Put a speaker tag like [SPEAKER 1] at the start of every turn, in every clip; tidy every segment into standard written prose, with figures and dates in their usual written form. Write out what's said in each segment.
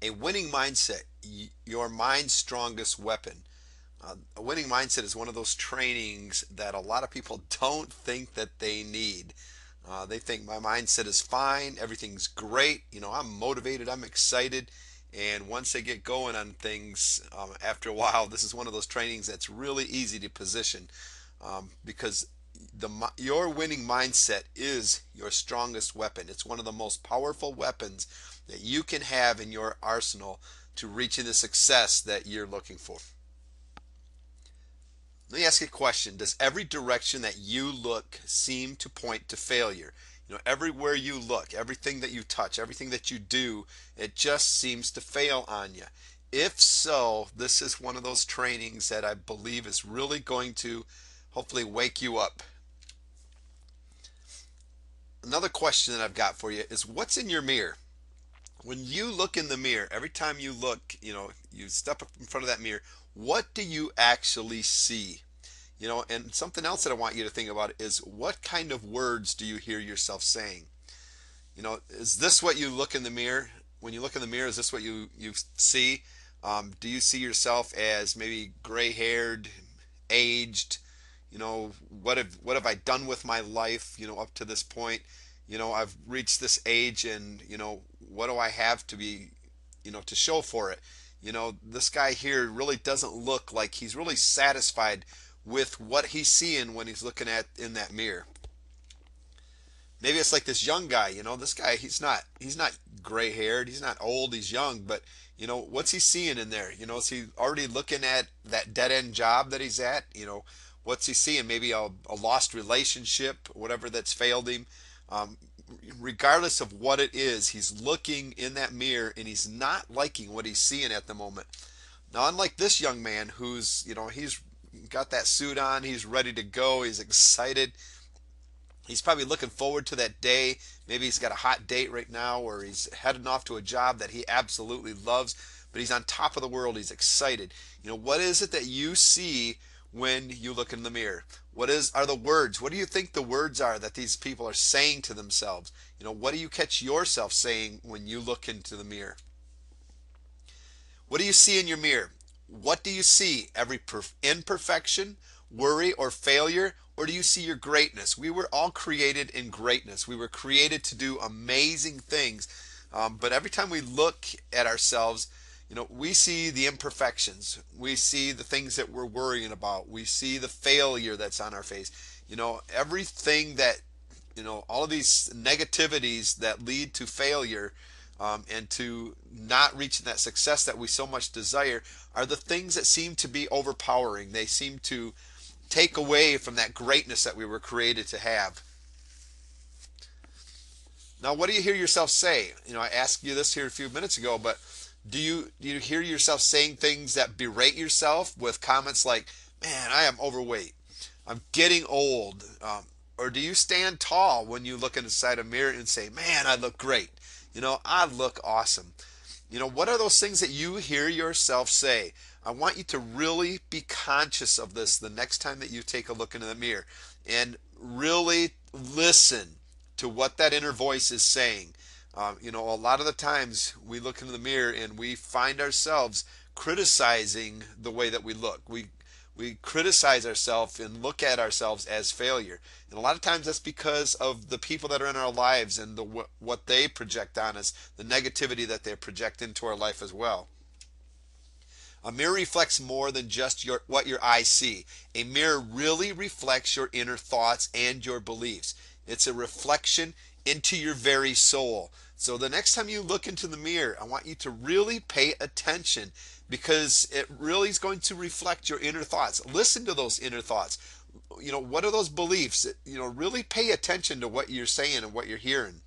[SPEAKER 1] A winning mindset, your mind's strongest weapon. A winning mindset is one of those trainings that a lot of people don't think that they need. They think my mindset is fine, everything's great, I'm motivated, I'm excited. And once they get going on things, after a while, this is one of those trainings that's really easy to position, because your winning mindset is your strongest weapon. It's one of the most powerful weapons that you can have in your arsenal to reaching the success that you're looking for. Let me ask you a question. Does every direction that you look seem to point to failure? Everywhere you look, everything that you touch, everything that you do, it just seems to fail on you. If so, this is one of those trainings that I believe is really going to hopefully wake you up. Another question that I've got for you is, what's in your mirror? When you look in the mirror, every time you look, you step up in front of that mirror, what do you actually see? And something else that I want you to think about is, what kind of words do you hear yourself saying? Is this what you look in the mirror? When you look in the mirror, is this what you see? Do you see yourself as maybe gray-haired, aged? What have I done with my life? Up to this point, I've reached this age, and what do I have to be, to show for it? This guy here really doesn't look like he's really satisfied with what he's seeing when he's looking at in that mirror. Maybe it's like this young guy. This guy, he's not gray haired, he's not old, he's young, but what's he seeing in there? Is he already looking at that dead end job that he's at? What's he seeing? Maybe a lost relationship, whatever that's failed him. um, Regardless of what it is, he's looking in that mirror and he's not liking what he's seeing at the moment. Now, unlike this young man who's, he's got that suit on, he's ready to go, he's excited. He's probably looking forward to that day. Maybe he's got a hot date right now, or he's heading off to a job that he absolutely loves, but he's on top of the world. He's excited. What is it that you see when you look in the mirror? Are the words? What do you think the words are that these people are saying to themselves? What do you catch yourself saying when you look into the mirror? What do you see in your mirror? What do you see? Every imperfection, worry, or failure? Or do you see your greatness? We were all created in greatness. We were created to do amazing things. But every time we look at ourselves, we see the imperfections. We see the things that we're worrying about. We see the failure that's on our face. Everything that, all of these negativities that lead to failure, and to not reaching that success that we so much desire, are the things that seem to be overpowering. They seem to take away from that greatness that we were created to have. Now, what do you hear yourself say? I asked you this here a few minutes ago, but do you hear yourself saying things that berate yourself with comments like, "Man, I am overweight. I'm getting old." Or do you stand tall when you look inside a mirror and say, "Man, I look great. I look awesome." What are those things that you hear yourself say? I want you to really be conscious of this the next time that you take a look into the mirror, and really listen to what that inner voice is saying. A lot of the times we look into the mirror and we find ourselves criticizing the way that we look. We criticize ourselves and look at ourselves as failure. And a lot of times that's because of the people that are in our lives and what they project on us, the negativity that they project into our life as well. A mirror reflects more than just what your eyes see. A mirror really reflects your inner thoughts and your beliefs. It's a reflection into your very soul. So the next time you look into the mirror, I want you to really pay attention, because it really is going to reflect your inner thoughts. Listen to those inner thoughts. What are those beliefs? Really pay attention to what you're saying and what you're hearing.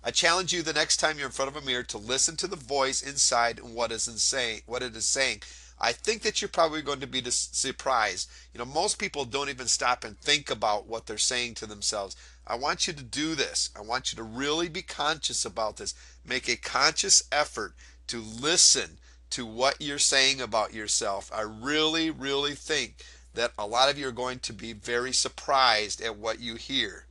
[SPEAKER 1] I challenge you the next time you're in front of a mirror to listen to the voice inside and what it is saying. I think that you're probably going to be surprised. Most people don't even stop and think about what they're saying to themselves. I want you to do this. I want you to really be conscious about this. Make a conscious effort to listen to what you're saying about yourself. I really, really think that a lot of you are going to be very surprised at what you hear.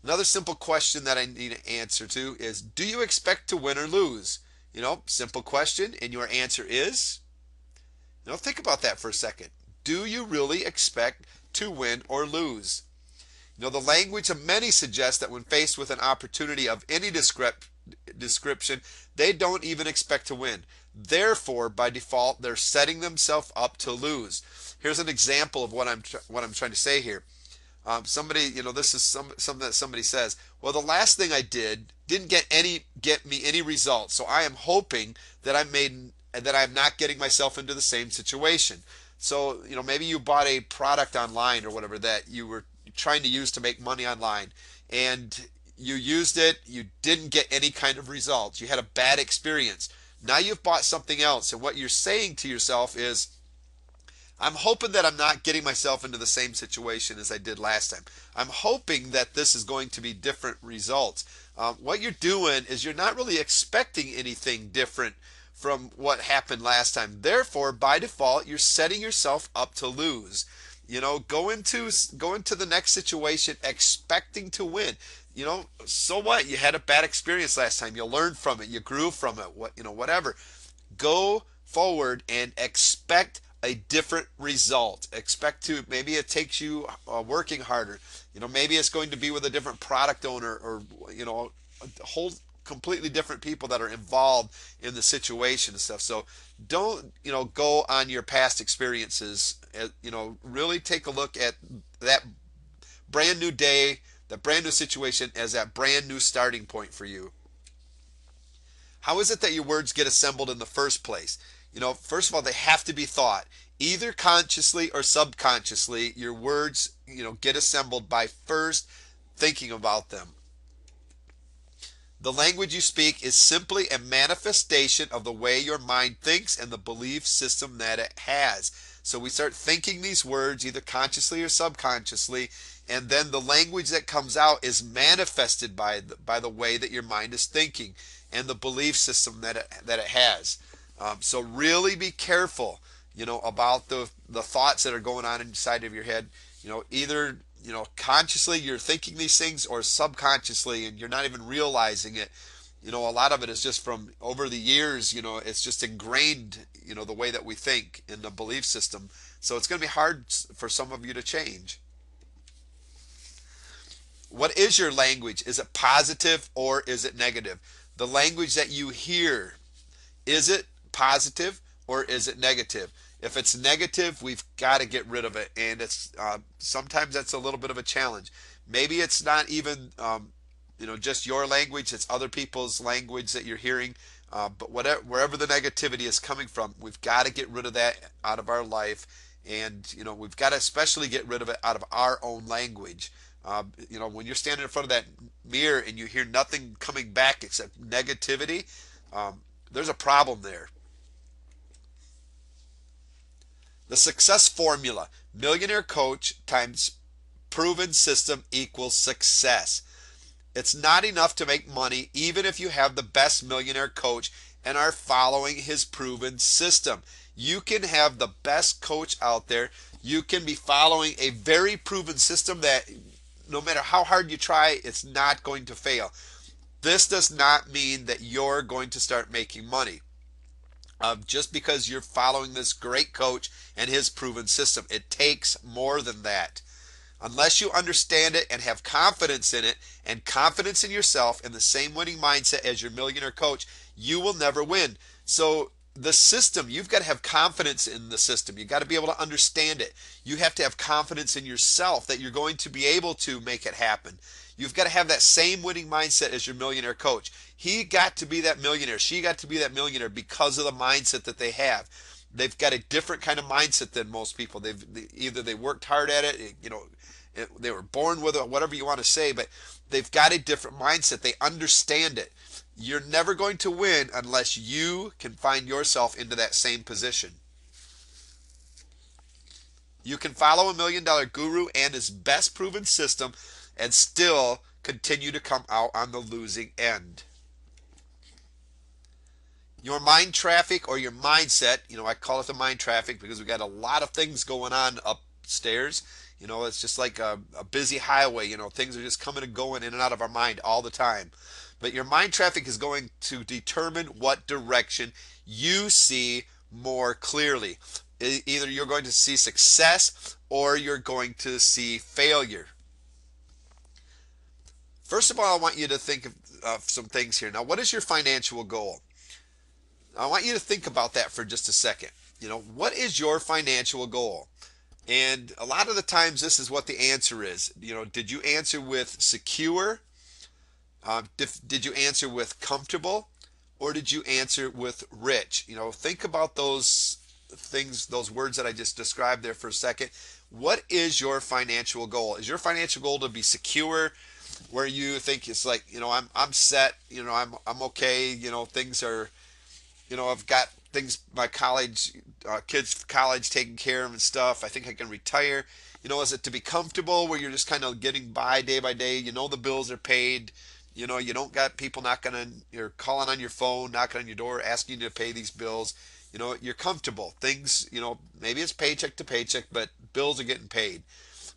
[SPEAKER 1] Another simple question that I need an answer to is, do you expect to win or lose? Simple question, and your answer is, think about that for a second. Do you really expect to win or lose? The language of many suggests that when faced with an opportunity of any description, they don't even expect to win. Therefore, by default, they're setting themselves up to lose. Here's an example of what I'm trying to say here. Somebody, this is something that somebody says. Well, the last thing I didn't get me any results, so I am hoping that I'm not getting myself into the same situation. So, maybe you bought a product online or whatever that you were trying to use to make money online, and you used it, you didn't get any kind of results. You had a bad experience. Now you've bought something else, and what you're saying to yourself is, I'm hoping that I'm not getting myself into the same situation as I did last time. I'm hoping that this is going to be different results. What you're doing is you're not really expecting anything different from what happened last time. Therefore, by default, you're setting yourself up to lose. Go into the next situation expecting to win. So what? You had a bad experience last time. You learned from it. You grew from it. Whatever. Go forward and expect a different result. Expect to, maybe it takes you working harder. Maybe it's going to be with a different product owner, or a whole completely different people that are involved in the situation and stuff. So don't go on your past experiences. Really take a look at that brand new day, that brand new situation as that brand new starting point for you. How is it that your words get assembled in the first place? First of all, they have to be thought. Either consciously or subconsciously, your words, get assembled by first thinking about them. The language you speak is simply a manifestation of the way your mind thinks and the belief system that it has. So we start thinking these words either consciously or subconsciously, and then the language that comes out is manifested by the way that your mind is thinking and the belief system that it has. So really be careful, about the thoughts that are going on inside of your head. Either consciously you're thinking these things, or subconsciously and you're not even realizing it. A lot of it is just from over the years. It's just ingrained, the way that we think in the belief system. So it's going to be hard for some of you to change. What is your language? Is it positive or is it negative? The language that you hear, is it positive or is it negative? If it's negative, we've got to get rid of it, and it's sometimes that's a little bit of a challenge. Maybe it's not even just your language; it's other people's language that you're hearing. But wherever the negativity is coming from, we've got to get rid of that out of our life, and we've got to especially get rid of it out of our own language. When you're standing in front of that mirror and you hear nothing coming back except negativity, there's a problem there. The success formula: millionaire coach times proven system equals success. It's not enough to make money even if you have the best millionaire coach and are following his proven system. You can have the best coach out there. You can be following a very proven system that no matter how hard you try, it's not going to fail. This does not mean that you're going to start making money just because you're following this great coach and his proven system. It takes more than that. Unless you understand it and have confidence in it and confidence in yourself and the same winning mindset as your millionaire coach, you will never win. So the system, you've got to have confidence in the system. You've got to be able to understand it. You have to have confidence in yourself that you're going to be able to make it happen. You've got to have that same winning mindset as your millionaire coach. He got to be that millionaire. She got to be that millionaire because of the mindset that they have. They've got a different kind of mindset than most people. Either they worked hard at it, they were born with it, whatever you want to say, but they've got a different mindset. They understand it. You're never going to win unless you can find yourself into that same position. You can follow $1 million guru and his best proven system and still continue to come out on the losing end. Your mind traffic or your mindset, I call it the mind traffic because we got a lot of things going on upstairs. It's just like a busy highway. Things are just coming and going in and out of our mind all the time. But your mind traffic is going to determine what direction you see more clearly. Either you're going to see success or you're going to see failure. First of all, I want you to think of some things here. Now, what is your financial goal? I want you to think about that for just a second. What is your financial goal? And a lot of the times, this is what the answer is. Did you answer with secure? Did you answer with comfortable? Or did you answer with rich? Think about those things, those words that I just described there for a second. What is your financial goal? Is your financial goal to be secure, where you think it's like, I'm set, I'm okay, things are, I've got things, my college, kids' college taken care of and stuff. I think I can retire. Is it to be comfortable where you're just kind of getting by day by day? The bills are paid. You don't got people knocking on, you're calling on your phone, knocking on your door, asking you to pay these bills. You're comfortable. Things, maybe it's paycheck to paycheck, but bills are getting paid.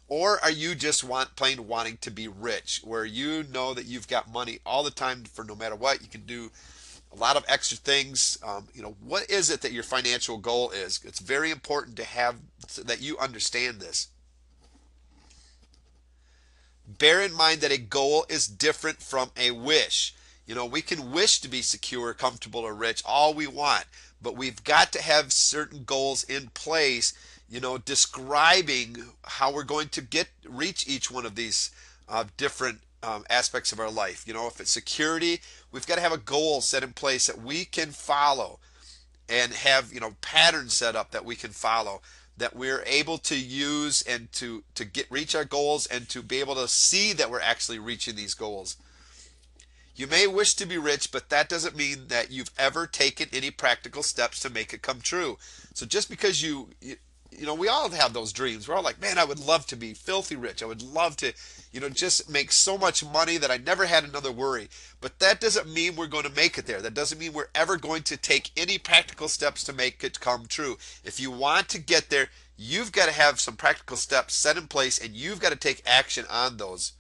[SPEAKER 1] Or are you just plain wanting to be rich, where you know that you've got money all the time for no matter what? You can do a lot of extra things. What is it that your financial goal is? It's very important to have so that you understand this. Bear in mind that a goal is different from a wish. We can wish to be secure, comfortable, or rich all we want, but we've got to have certain goals in place, describing how we're going to reach each one of these different aspects of our life. If it's security, we've got to have a goal set in place that we can follow and have, patterns set up that we can follow, that we're able to use and to reach our goals and to be able to see that we're actually reaching these goals. You may wish to be rich, but that doesn't mean that you've ever taken any practical steps to make it come true. So just because we all have those dreams. We're all like, man, I would love to be filthy rich. I would love to, just make so much money that I never had another worry. But that doesn't mean we're going to make it there. That doesn't mean we're ever going to take any practical steps to make it come true. If you want to get there, you've got to have some practical steps set in place, and you've got to take action on those.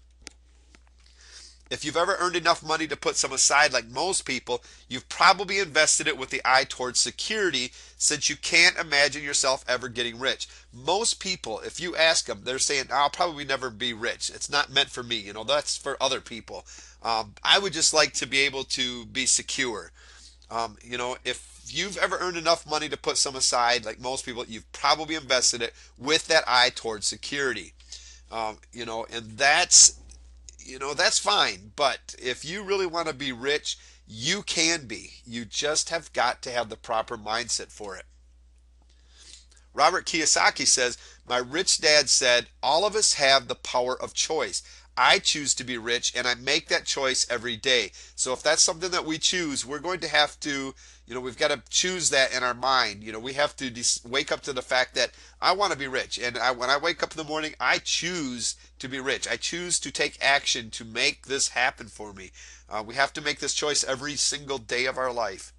[SPEAKER 1] If you've ever earned enough money to put some aside, like most people, you've probably invested it with the eye towards security, since you can't imagine yourself ever getting rich. Most people, if you ask them, they're saying, I'll probably never be rich. It's not meant for me. That's for other people. I would just like to be able to be secure. If you've ever earned enough money to put some aside, like most people, you've probably invested it with that eye towards security. And that's fine. But if you really want to be rich, you can be. You just have got to have the proper mindset for it. Robert Kiyosaki says, my rich dad said, all of us have the power of choice. I choose to be rich, and I make that choice every day. So if that's something that we choose, we're going to have to, we've got to choose that in our mind. We have to wake up to the fact that I want to be rich. And when I wake up in the morning, I choose to be rich. I choose to take action to make this happen for me. We have to make this choice every single day of our life.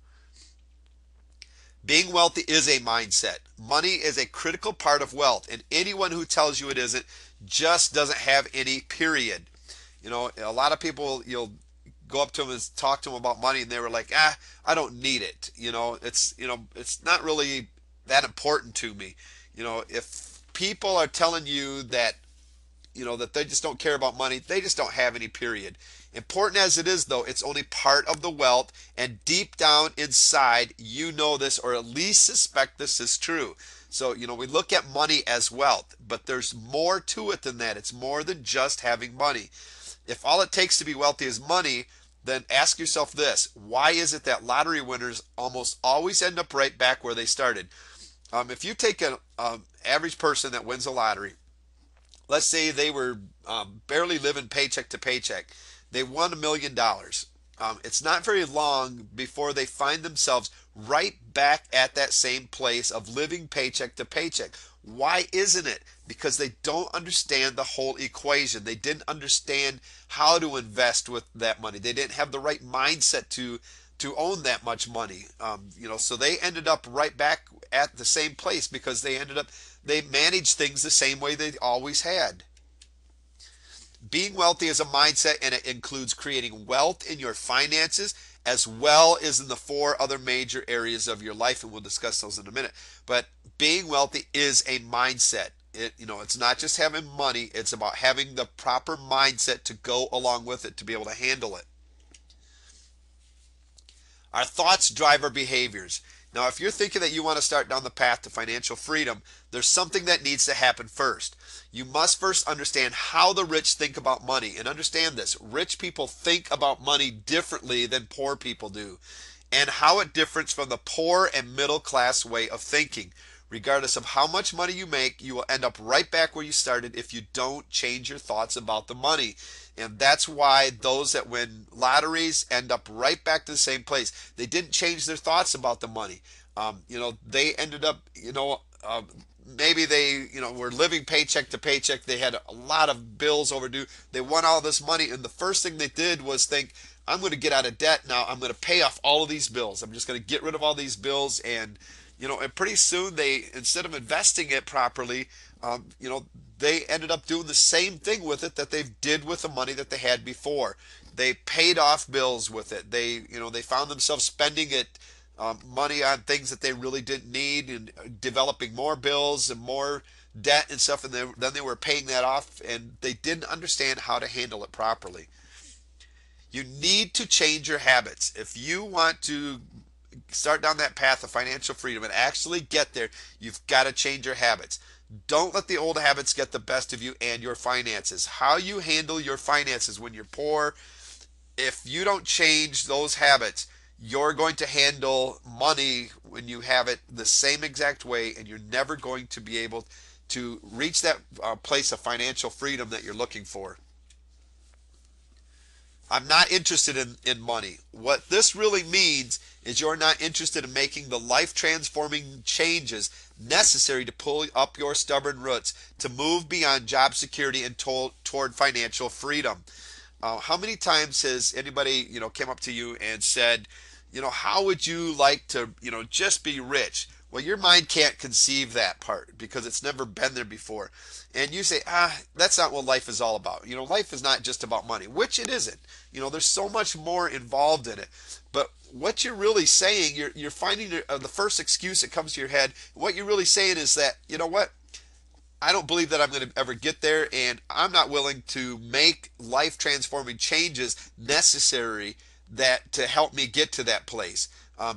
[SPEAKER 1] Being wealthy is a mindset. Money is a critical part of wealth, and anyone who tells you it isn't just doesn't have any, period. A lot of people, you'll go up to them and talk to them about money, and they were like, I don't need it. It's not really that important to me. If people are telling you that, that they just don't care about money, they just don't have any, period. Important as it is, though, it's only part of the wealth, and deep down inside, you know this, or at least suspect this is true. So, we look at money as wealth, but there's more to it than that. It's more than just having money. If all it takes to be wealthy is money, then ask yourself this: why is it that lottery winners almost always end up right back where they started? If you take an average person that wins a lottery, let's say they were barely living paycheck to paycheck. They won $1 million. It's not very long before they find themselves right back at that same place of living paycheck to paycheck. Why isn't it? Because they don't understand the whole equation. They didn't understand how to invest with that money. They didn't have the right mindset to to own that much money. So they ended up right back at the same place because they managed things the same way they always had. Being wealthy is a mindset, and it includes creating wealth in your finances as well as in the four other major areas of your life, and we'll discuss those in a minute. But being wealthy is a mindset. It's not just having money, it's about having the proper mindset to go along with it to be able to handle it. Our thoughts drive our behaviors. Now, if you're thinking that you want to start down the path to financial freedom, there's something that needs to happen first. You must first understand how the rich think about money. And understand this, rich people think about money differently than poor people do, and how it differs from the poor and middle class way of thinking. Regardless of how much money you make, you will end up right back where you started if you don't change your thoughts about the money. And that's why those that win lotteries end up right back to the same place. They didn't change their thoughts about the money. They ended up, maybe they, were living paycheck to paycheck. They had a lot of bills overdue. They won all this money, and the first thing they did was think, I'm going to get out of debt now. I'm going to pay off all of these bills. I'm just going to get rid of all these bills, and pretty soon they, instead of investing it properly, they ended up doing the same thing with it that they did with the money that they had before. They paid off bills with it. They found themselves spending it, money on things that they really didn't need, and developing more bills and more debt and stuff. And then they were paying that off, and they didn't understand how to handle it properly. You need to change your habits if you want to start down that path of financial freedom and actually get there. You've got to change your habits. Don't let the old habits get the best of you and your finances. How you handle your finances when you're poor, if you don't change those habits, you're going to handle money when you have it the same exact way, and you're never going to be able to reach that place of financial freedom that you're looking for. I'm not interested in money. What this really means is you're not interested in making the life transforming changes necessary to pull up your stubborn roots to move beyond job security and toward financial freedom. How many times has anybody, came up to you and said, how would you like to, just be rich? Well, your mind can't conceive that part because it's never been there before. And you say, that's not what life is all about. Life is not just about money, which it isn't. There's so much more involved in it. But what you're really saying, you're finding the first excuse that comes to your head. What you're really saying is that, you know what? I don't believe that I'm going to ever get there, and I'm not willing to make life transforming changes necessary that to help me get to that place.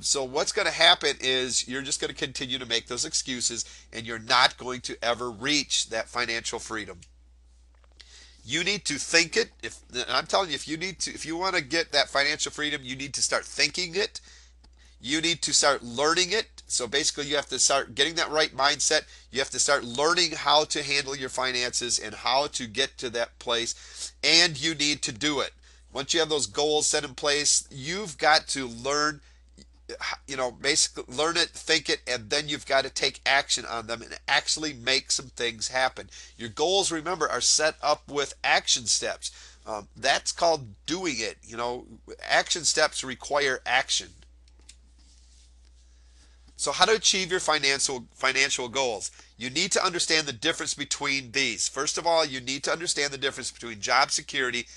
[SPEAKER 1] So what's going to happen is you're just going to continue to make those excuses, and you're not going to ever reach that financial freedom. You need to think it. I'm telling you, if you want to get that financial freedom, you need to start thinking it. You need to start learning it. So basically, you have to start getting that right mindset. You have to start learning how to handle your finances and how to get to that place. And you need to do it. Once you have those goals set in place, you've got to learn, basically learn it, think it, and then you've got to take action on them and actually make some things happen. Your goals, remember, are set up with action steps. That's called doing it. Action steps require action. So how to achieve your financial goals? You need to understand the difference between these. First of all, you need to understand the difference between job security,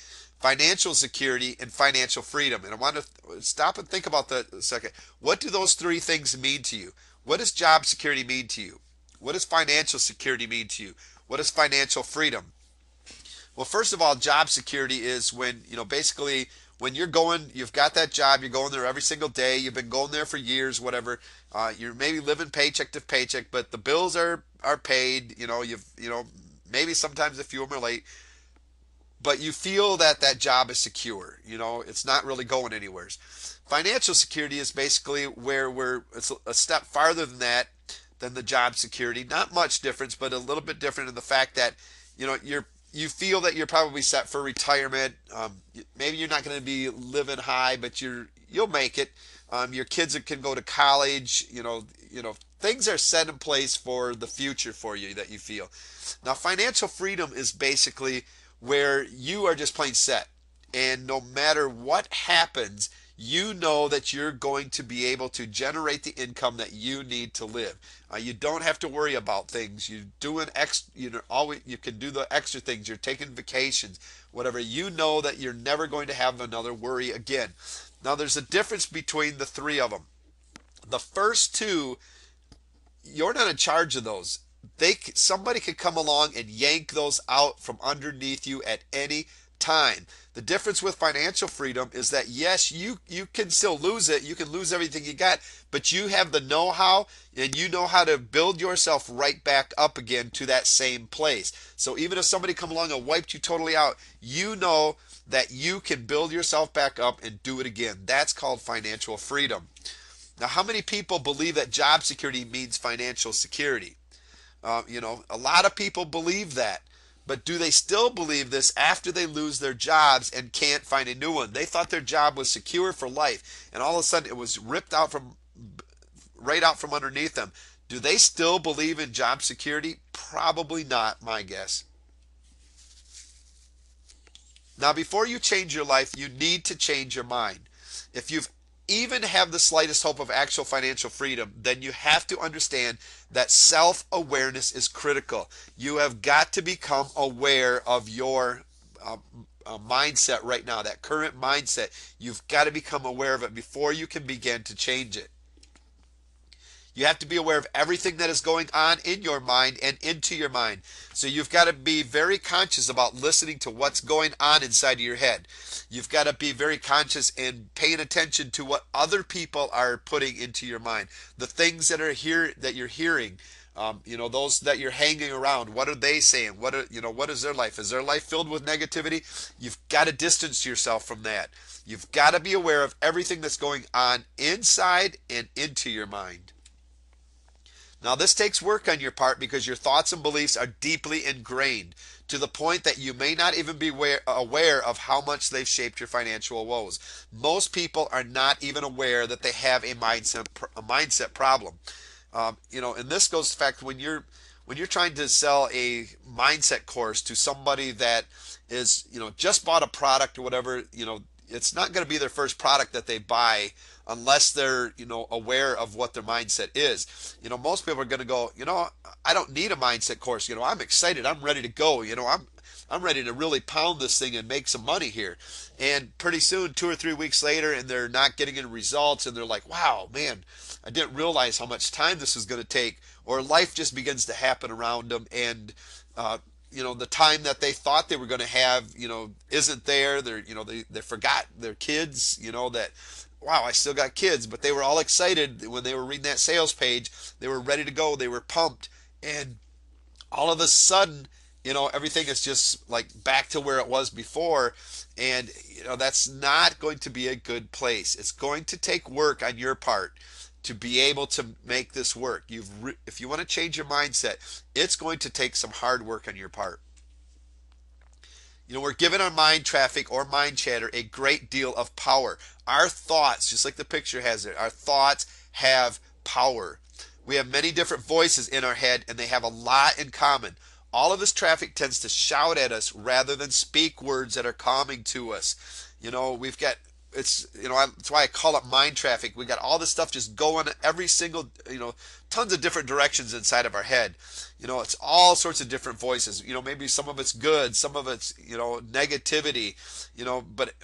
[SPEAKER 1] financial security, and financial freedom. And I want to stop and think about that a second. What do those three things mean to you? What does job security mean to you? What does financial security mean to you? What is financial freedom? Well, first of all, job security is when, basically when you've got that job, you're going there every single day, you've been going there for years, whatever. You're maybe living paycheck to paycheck, but the bills are paid. Maybe sometimes a few of them are late, but you feel that that job is secure. It's not really going anywhere. Financial security is basically where it's a step farther than the job security. Not much difference, but a little bit different in the fact that you feel that you're probably set for retirement. Maybe you're not going to be living high, but you'll make it. Your kids can go to college. Things are set in place for the future for you that you feel. Now, financial freedom is basically where you are just plain set, and no matter what happens, You know that you're going to be able to generate the income that you need to live. You don't have to worry about things. You're doing you know, always you can do the extra things. You're taking vacations, whatever. You know that you're never going to have another worry again. Now, there's a difference between the three of them. The first two, you're not in charge of those. Somebody could come along and yank those out from underneath you at any time. The difference with financial freedom is that yes, you can still lose it. You can lose everything you got, but you have the know-how and you know how to build yourself right back up again to that same place. So even if somebody come along and wiped you totally out, you know that you can build yourself back up and do it again. That's called financial freedom. Now, how many people believe that job security means financial security? A lot of people believe that. But do they still believe this after they lose their jobs and can't find a new one? They thought their job was secure for life, and all of a sudden it was ripped out from right out from underneath them. Do they still believe in job security? Probably not, my guess. Now, before you change your life, you need to change your mind. If you've even have the slightest hope of actual financial freedom, then you have to understand that self-awareness is critical. You have got to become aware of your mindset right now, that current mindset. You've got to become aware of it before you can begin to change it. You have to be aware of everything that is going on in your mind and into your mind. So you've got to be very conscious about listening to what's going on inside of your head. You've got to be very conscious and paying attention to what other people are putting into your mind. The things that are here that you're hearing, those that you're hanging around. What are they saying? What is their life? Is their life filled with negativity? You've got to distance yourself from that. You've got to be aware of everything that's going on inside and into your mind. Now, this takes work on your part because your thoughts and beliefs are deeply ingrained to the point that you may not even be aware of how much they've shaped your financial woes. Most people are not even aware that they have a mindset problem. And this goes to the fact when you're trying to sell a mindset course to somebody that is, just bought a product or whatever, it's not going to be their first product that they buy unless they're, aware of what their mindset is. Most people are going to go, I don't need a mindset course. I'm excited. I'm ready to go. I'm ready to really pound this thing and make some money here. And pretty soon, 2 or 3 weeks later, and they're not getting any results, and they're like, wow, man, I didn't realize how much time this was going to take. Or life just begins to happen around them, and the time that they thought they were going to have, isn't there. They forgot their kids, that, wow, I still got kids, but they were all excited when they were reading that sales page. They were ready to go. They were pumped. And all of a sudden, everything is just like back to where it was before. And, that's not going to be a good place. It's going to take work on your part to be able to make this work. If you want to change your mindset, it's going to take some hard work on your part. We're giving our mind traffic or mind chatter a great deal of power. Our thoughts, just like the picture has it, our thoughts have power. We have many different voices in our head, and they have a lot in common. All of this traffic tends to shout at us rather than speak words that are calming to us. We've got that's why I call it mind traffic. We got all this stuff just going every single, tons of different directions inside of our head. It's all sorts of different voices. Maybe some of it's good, some of it's, negativity, but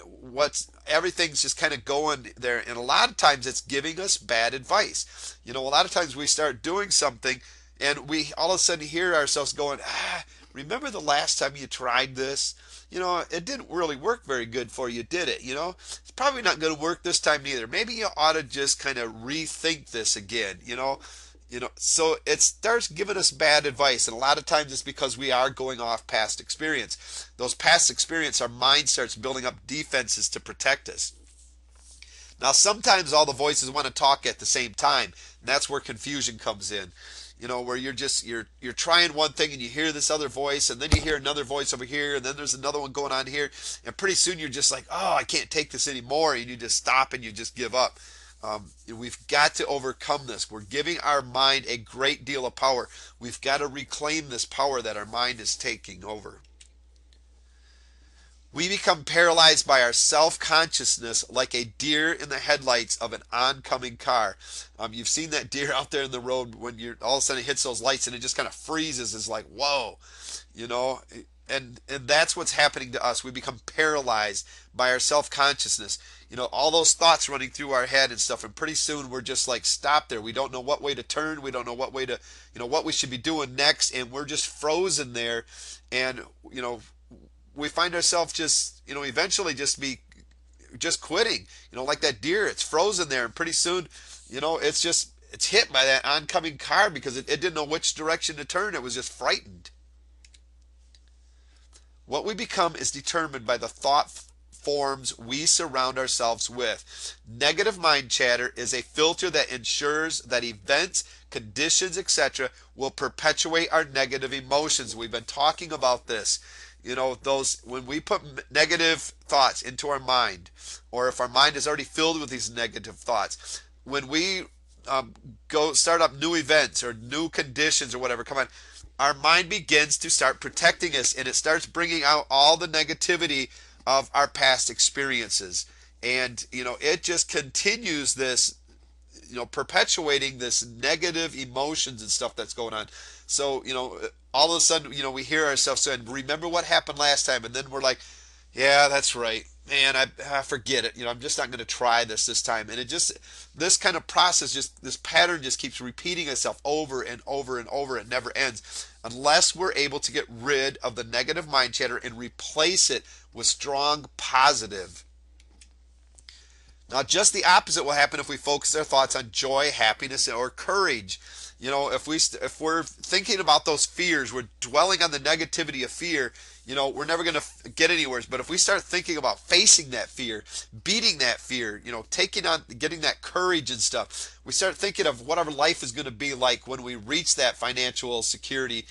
[SPEAKER 1] everything's just kind of going there. And a lot of times it's giving us bad advice. A lot of times we start doing something and we all of a sudden hear ourselves going, remember the last time you tried this? It didn't really work very good for you, did it? It's probably not going to work this time neither. Maybe you ought to just kind of rethink this again, So it starts giving us bad advice, and a lot of times it's because we are going off past experience. Those past experience, our mind starts building up defenses to protect us. Now, sometimes all the voices want to talk at the same time, and that's where confusion comes in. Where you're trying one thing and you hear this other voice, and then you hear another voice over here, and then there's another one going on here, and pretty soon you're just like, oh, I can't take this anymore, and you just stop and you just give up. We've got to overcome this. We're giving our mind a great deal of power. We've got to reclaim this power that our mind is taking over. We become paralyzed by our self-consciousness like a deer in the headlights of an oncoming car. You've seen that deer out there in the road when you're all of a sudden it hits those lights and it just kind of freezes. It's like, whoa, you know, and that's what's happening to us. We become paralyzed by our self-consciousness. All those thoughts running through our head and stuff, and pretty soon we're just like stopped there. We don't know what way to turn. We don't know what way to, what we should be doing next, and we're just frozen there. And we find ourselves just, eventually just quitting. Like that deer, it's frozen there, and pretty soon, it's hit by that oncoming car because it didn't know which direction to turn. It was just frightened. What we become is determined by the thought forms we surround ourselves with. Negative mind chatter is a filter that ensures that events, conditions, etc. will perpetuate our negative emotions. We've been talking about this. Those when we put negative thoughts into our mind, or if our mind is already filled with these negative thoughts, when we go start up new events or new conditions or whatever, come on, our mind begins to start protecting us, and it starts bringing out all the negativity of our past experiences. And it just continues this, perpetuating this negative emotions and stuff that's going on. So all of a sudden, we hear ourselves saying, remember what happened last time, and then we're like, yeah, that's right, man, I forget it. I'm just not going to try this time. And this kind of process, just this pattern just keeps repeating itself over and over and over. It never ends unless we're able to get rid of the negative mind chatter and replace it with strong positive. Now, just the opposite will happen if we focus our thoughts on joy, happiness, or courage. If we're thinking about those fears, we're dwelling on the negativity of fear. We're never going to get anywhere. But if we start thinking about facing that fear, beating that fear, taking on, getting that courage and stuff, we start thinking of what our life is going to be like when we reach that financial security,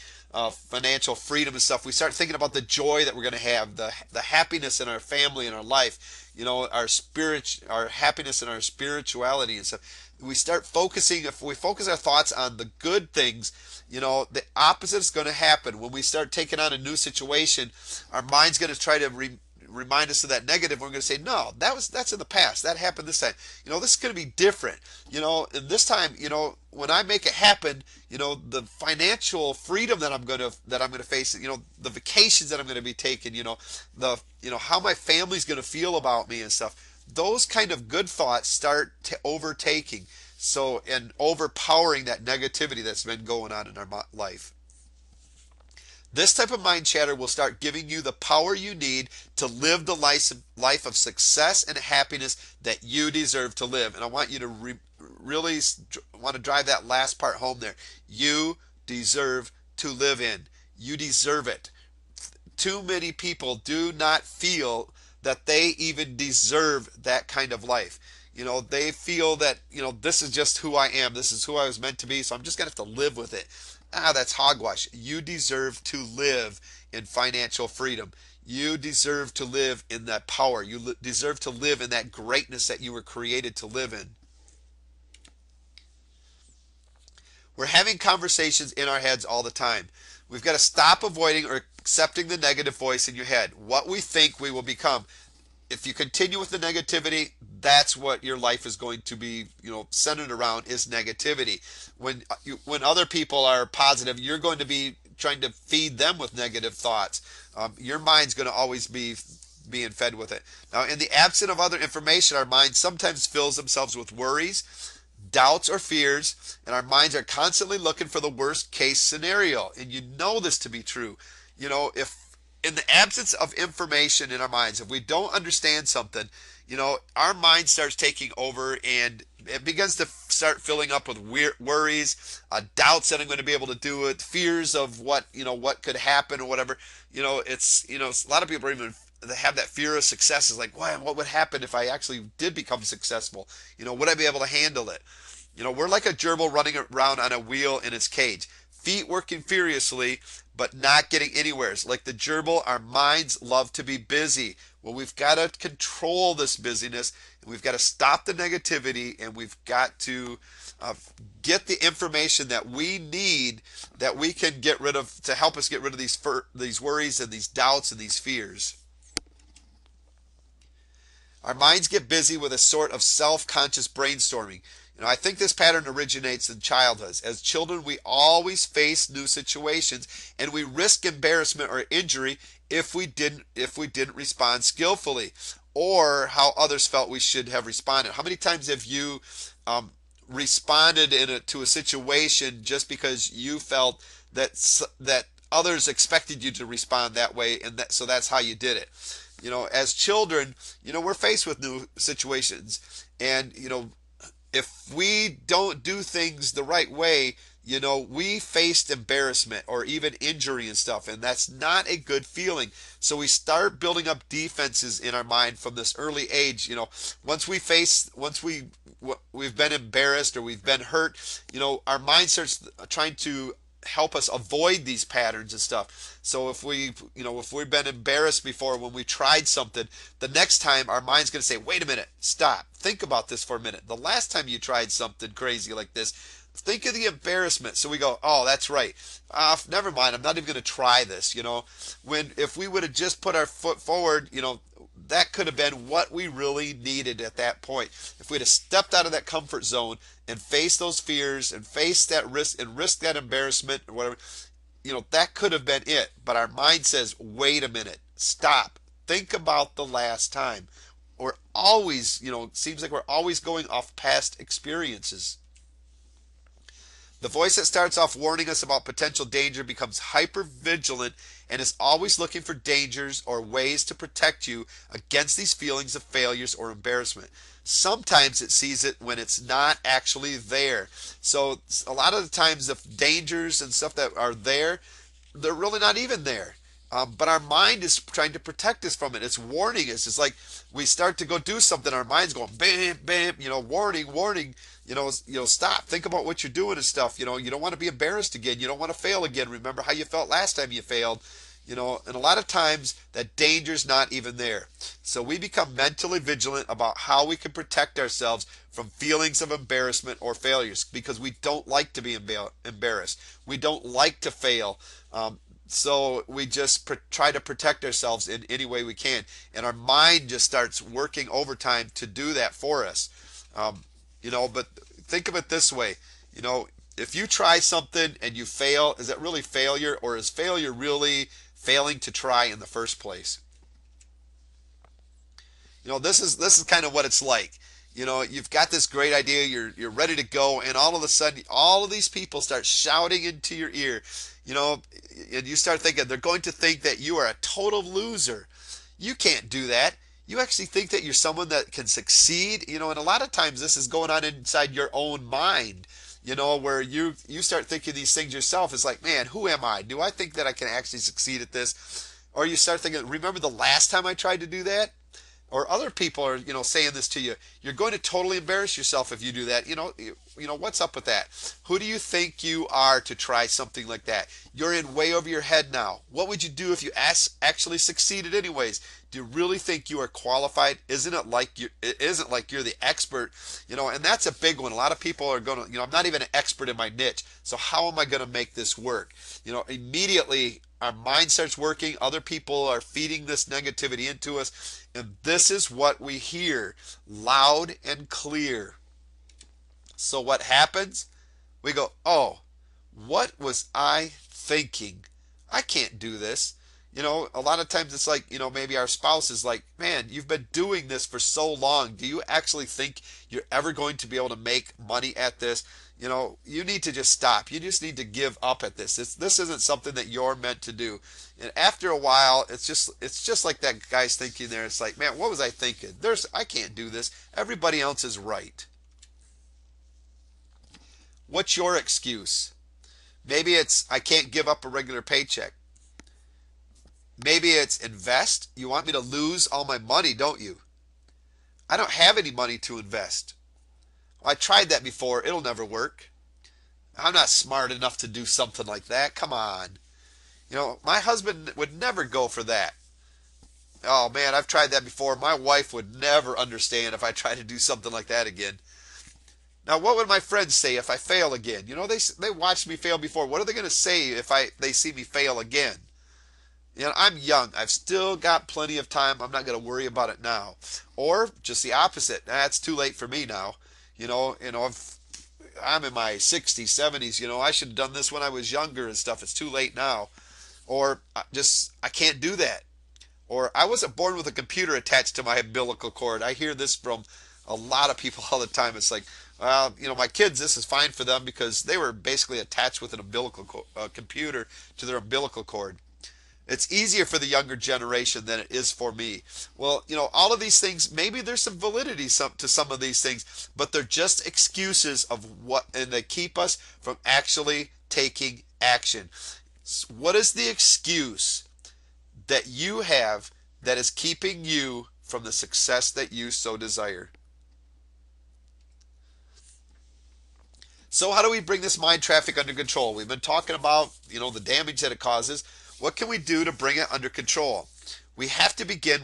[SPEAKER 1] financial freedom and stuff. We start thinking about the joy that we're going to have, the happiness in our family and our life, our spirit, our happiness and our spirituality and stuff. We start focusing, if we focus our thoughts on the good things, the opposite is going to happen. When we start taking on a new situation, our mind's going to try to remind us of that negative. We're going to say, no, that's in the past. That happened this time. This is going to be different. And this time, when I make it happen, the financial freedom that I'm going to face, the vacations that I'm going to be taking, how my family's going to feel about me and stuff. Those kind of good thoughts start overtaking, and overpowering that negativity that's been going on in our life. This type of mind chatter will start giving you the power you need to live the life of success and happiness that you deserve to live. And I want you to really want to drive that last part home there. You deserve to live in. You deserve it. Too many people do not feel that they even deserve that kind of life. They feel that, this is just who I am. This is who I was meant to be. So I'm just going to have to live with it. That's hogwash. You deserve to live in financial freedom. You deserve to live in that power. You deserve to live in that greatness that you were created to live in. We're having conversations in our heads all the time. We've got to stop avoiding or accepting the negative voice in your head. What we think we will become. If you continue with the negativity, that's what your life is going to be, centered around, is negativity. When other people are positive, you're going to be trying to feed them with negative thoughts. Your mind's going to always be being fed with it. Now, in the absence of other information, our mind sometimes fills themselves with worries, doubts, or fears, and our minds are constantly looking for the worst case scenario. And you know this to be true. If in the absence of information in our minds, if we don't understand something, our mind starts taking over, and it begins to start filling up with worries, doubts that I'm going to be able to do it, fears of what could happen or whatever. It's a lot of people are even, they have that fear of success. Is like, wow, what would happen if I actually did become successful? Would I be able to handle it? We're like a gerbil running around on a wheel in its cage, feet working furiously, but not getting anywhere. It's like the gerbil, our minds love to be busy. Well, we've got to control this busyness, and we've got to stop the negativity, and we've got to get the information that we need, that we can get rid of, to help us get rid of these worries and these doubts and these fears. Our minds get busy with a sort of self-conscious brainstorming. I think this pattern originates in childhood. As children, we always face new situations, and we risk embarrassment or injury if we didn't respond skillfully, or how others felt we should have responded. How many times have you um, responded to a situation just because you felt that others expected you to respond that way, and so that's how you did it? As children, we're faced with new situations, and if we don't do things the right way, we faced embarrassment or even injury and stuff, and that's not a good feeling. So we start building up defenses in our mind from this early age. Once we've been embarrassed or we've been hurt, our mind starts trying to help us avoid these patterns and stuff. So if we've been embarrassed before when we tried something, the next time our mind's going to say, "Wait a minute, stop. Think about this for a minute. The last time you tried something crazy like this, think of the embarrassment." So we go, "Oh, that's right. Never mind. I'm not even going to try this." When if we would have just put our foot forward, that could have been what we really needed at that point. If we'd have stepped out of that comfort zone and faced those fears and faced that risk and risked that embarrassment or whatever, that could have been it. But our mind says, "Wait a minute, stop. Think about the last time." We're always, it seems like we're always going off past experiences. The voice that starts off warning us about potential danger becomes hyper vigilant and is always looking for dangers or ways to protect you against these feelings of failures or embarrassment. Sometimes it sees it when it's not actually there. So a lot of the times the dangers and stuff that are there, they're really not even there. But our mind is trying to protect us from it. It's warning us. It's like we start to go do something, our mind's going bam, bam, warning, warning, stop. Think about what you're doing and stuff. You don't want to be embarrassed again. You don't want to fail again. Remember how you felt last time you failed. And a lot of times that danger's not even there. So we become mentally vigilant about how we can protect ourselves from feelings of embarrassment or failures because we don't like to be embarrassed. We don't like to fail. So we just try to protect ourselves in any way we can, and our mind just starts working overtime to do that for us. But think of it this way: if you try something and you fail, is that really failure, or is failure really failing to try in the first place? This is kind of what it's like. You've got this great idea, you're ready to go, and all of a sudden, all of these people start shouting into your ear, and you start thinking they're going to think that you are a total loser. You can't do that. You actually think that you're someone that can succeed, and a lot of times this is going on inside your own mind, where you start thinking these things yourself. It's like, man, who am I? Do I think that I can actually succeed at this? Or you start thinking, remember the last time I tried to do that? Or other people are, saying this to you. You're going to totally embarrass yourself if you do that. What's up with that? Who do you think you are to try something like that? You're in way over your head now. What would you do if you actually succeeded anyways? Do you really think you are qualified? It isn't like you're the expert, and that's a big one. A lot of people are going to, I'm not even an expert in my niche, so how am I going to make this work? Immediately our mind starts working. Other people are feeding this negativity into us, and this is what we hear loud and clear. So what happens? We go, "Oh, what was I thinking? I can't do this." A lot of times it's like, maybe our spouse is like, "Man, you've been doing this for so long. Do you actually think you're ever going to be able to make money at this? You need to just stop. You just need to give up at this. This isn't something that you're meant to do." And after a while, it's just like that guy's thinking there. It's like, "Man, what was I thinking? I can't do this. Everybody else is right." What's your excuse? Maybe it's, "I can't give up a regular paycheck." Maybe it's, "Invest? You want me to lose all my money, don't you? I don't have any money to invest. I tried that before. It'll never work. I'm not smart enough to do something like that. Come on. My husband would never go for that. Oh man, I've tried that before. My wife would never understand if I tried to do something like that again. Now, what would my friends say if I fail again? They watched me fail before. What are they going to say if they see me fail again?" I'm young. I've still got plenty of time. I'm not going to worry about it now. Or just the opposite. That's too late for me now. I'm in my 60s, 70s. I should have done this when I was younger and stuff. It's too late now. Or I can't do that. Or I wasn't born with a computer attached to my umbilical cord. I hear this from a lot of people all the time. It's like, well, my kids, this is fine for them because they were basically attached with an computer to their umbilical cord. It's easier for the younger generation than it is for me. Well, all of these things, maybe there's some validity to some of these things, but they're just excuses of what, and they keep us from actually taking action. What is the excuse that you have that is keeping you from the success that you so desire? So how do we bring this mind traffic under control? We've been talking about, the damage that it causes. What can we do to bring it under control? We have to begin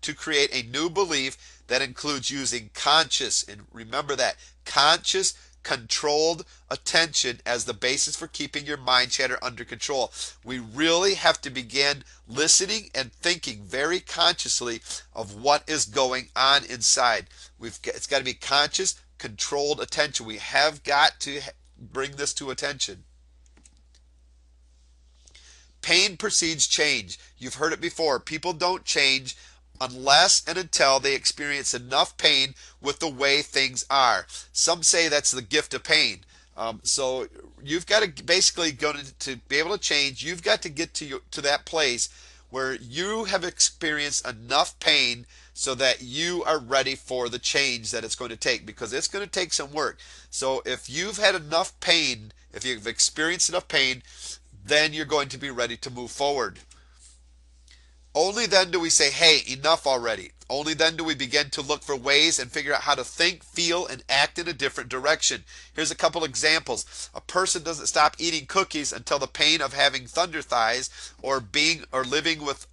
[SPEAKER 1] to create a new belief that includes using conscious, and remember that, conscious, controlled attention as the basis for keeping your mind chatter under control. We really have to begin listening and thinking very consciously of what is going on inside. It's got to be conscious, controlled attention. We have got to bring this to attention. Pain precedes change. You've heard it before. People don't change unless and until they experience enough pain with the way things are. Some say that's the gift of pain. So you've got to basically to be able to change. You've got to get to that place where you have experienced enough pain so that you are ready for the change that it's going to take, because it's going to take some work. So if you've had enough pain, if you've experienced enough pain, then you're going to be ready to move forward. Only then do we say, hey, enough already. Only then do we begin to look for ways and figure out how to think, feel, and act in a different direction. Here's a couple examples. A person doesn't stop eating cookies until the pain of having thunder thighs or living with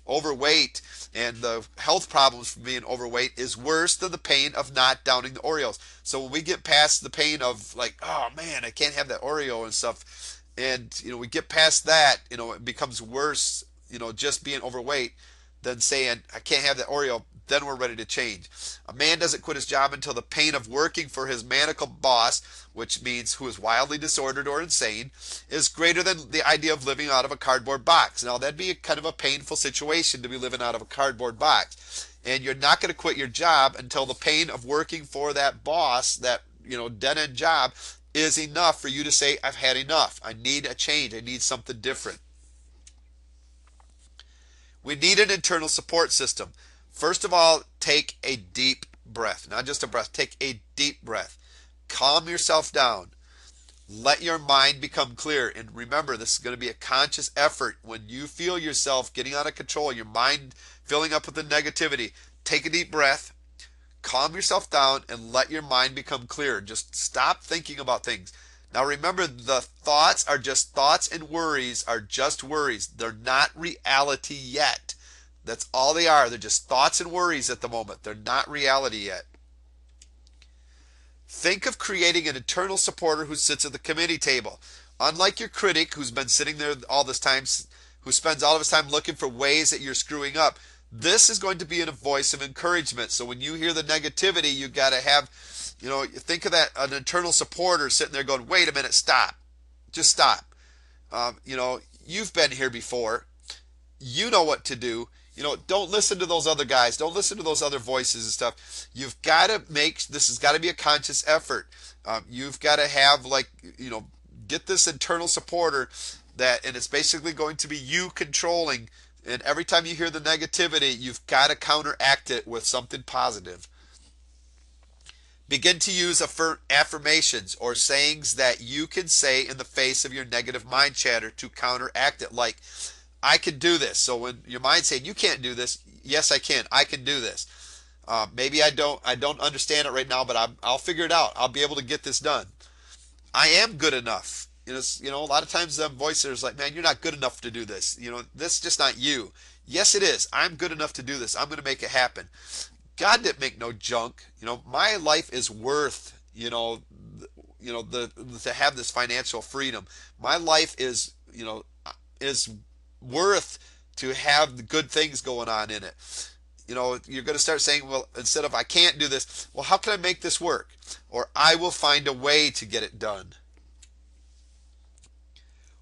[SPEAKER 1] overweight and the health problems from being overweight is worse than the pain of not downing the Oreos. So when we get past the pain of like, oh man, I can't have that Oreo and stuff, and we get past that, it becomes worse, just being overweight, than saying I can't have that Oreo. Then we're ready to change. A man doesn't quit his job until the pain of working for his maniacal boss, which means who is wildly disordered or insane, is greater than the idea of living out of a cardboard box. Now that'd be a kind of a painful situation to be living out of a cardboard box. And you're not going to quit your job until the pain of working for that boss, that dead end job, is enough for you to say, I've had enough. I need a change. I need something different. We need an internal support system. First of all, take a deep breath. Not just a breath, take a deep breath. Calm yourself down. Let your mind become clear. And remember, this is going to be a conscious effort. When you feel yourself getting out of control, your mind filling up with the negativity, take a deep breath, calm yourself down, and let your mind become clear. Just stop thinking about things. Now remember, the thoughts are just thoughts, and worries are just worries. They're not reality yet. That's all they are. They're just thoughts and worries at the moment. They're not reality yet. Think of creating an internal supporter who sits at the committee table. Unlike your critic who's been sitting there all this time, who spends all of his time looking for ways that you're screwing up, this is going to be in a voice of encouragement. So when you hear the negativity, you got to have, think of that, an internal supporter sitting there going, wait a minute, stop. Just stop. You've been here before. You know what to do. Don't listen to those other guys. Don't listen to those other voices and stuff. You've got to this has got to be a conscious effort. You've got to have get this internal supporter and it's basically going to be you controlling. And every time you hear the negativity, you've got to counteract it with something positive. Begin to use affirmations or sayings that you can say in the face of your negative mind chatter to counteract it, like, I can do this. So when your mind's saying you can't do this, yes, I can. I can do this. Maybe I don't understand it right now, but I'll figure it out. I'll be able to get this done. I am good enough. A lot of times the voice is like, man, you're not good enough to do this. This is just not you. Yes, it is. I'm good enough to do this. I'm going to make it happen. God didn't make no junk. My life is worth, to have this financial freedom. My life is worth to have the good things going on in it. You're going to start saying, well, instead of I can't do this, well, how can I make this work? Or I will find a way to get it done.